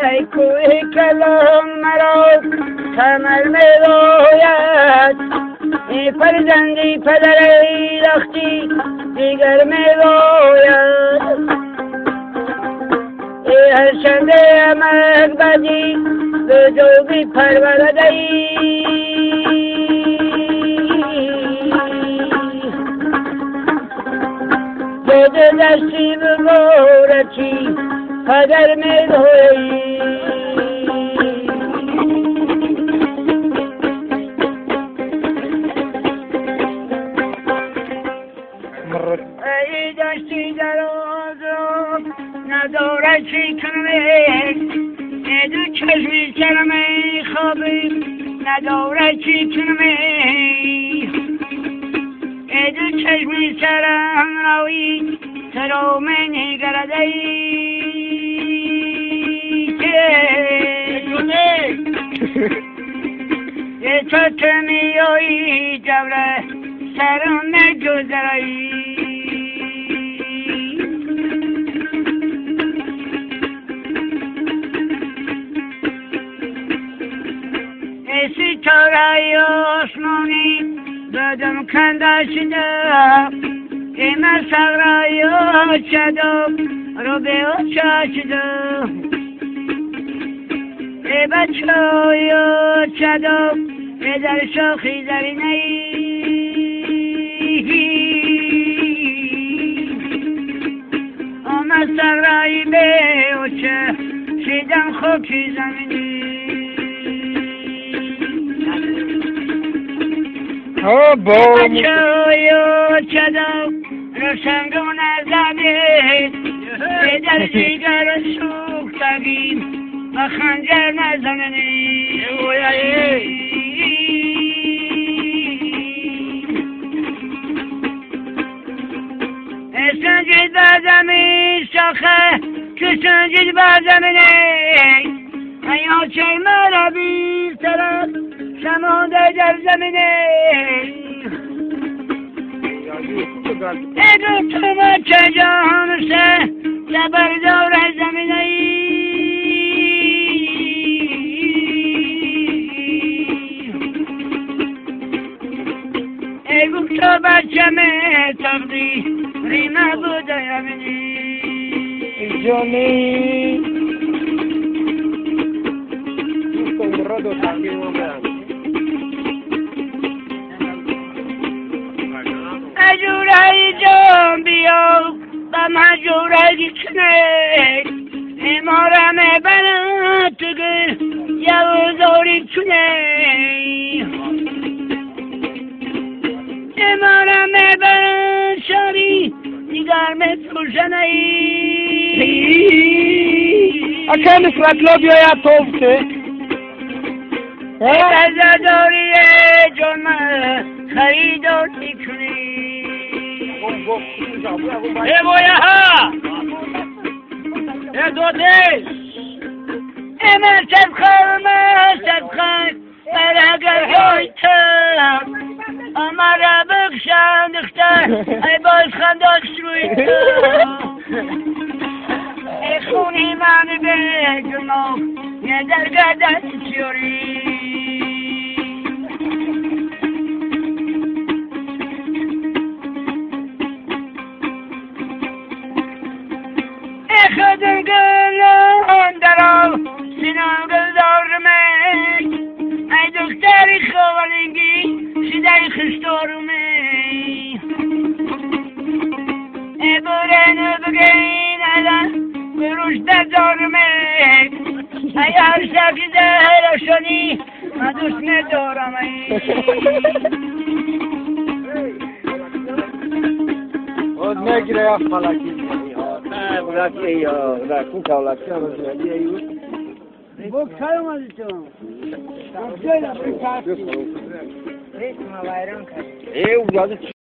ای کوه کلام مرا کمر می‌روید ای فرزندی پدر رختی دیگر می‌روید ای هر شنده امک بدی به جوگی پرورده ای بده دستی به مورتی پدر می‌روید ای دستی دراز نداره چی کنم ای دو چشمی سرم خوابی نداره چی کنم ای دو چشمی سرم روی سرو منی گرده ای تو تمیایی جبره سرم نگذرایی ای ستاره آسمانی بدم کنده شده ای مسغرای شده رو به اوچا شده ای بچه های شده ای در شاخی زرینه آمد سغرای به اوچه شیدم خوکی زمینی بچه های شده روشنگون زدید ای در دیگر سوختگی و خنجر نزننی سنجید بر زمین شاخه که سنجید بر زمینه ایا چه مرا بیر طرف شمانده در زمینه ای تو بچه جانسه زبر دور زمینه ای تو بچه می تقدی ریمه بوده یمینی جانی اجورای جان بیا با مجورای کنه امارم بلند تگر یوزاری کنه امارم بلند شاری دیگر مفروشنه اکه نسبت لابی های توفته ازداری جان خریداری کنی ای بایا ها ای دودش ای من سبخان برگر های تم امارا بخشند اختر ای باز خنداش روی تم ای خونی من بگنو یه در گردن چیوری خدم گلان درو سینم گل دارمک ای دختری خوالنگی شدای خستارمک ای برنو بگین الان بروش دارمک ای هر شکی زهر شدی من دوست ندارمک od negre ja falaki Bırakıyor ya, bırakın kavlakçı ama söylüyor ya. Bu kalmadı canım. Böyle bir kağıt. Resmi bayram kaydı. Uzadı.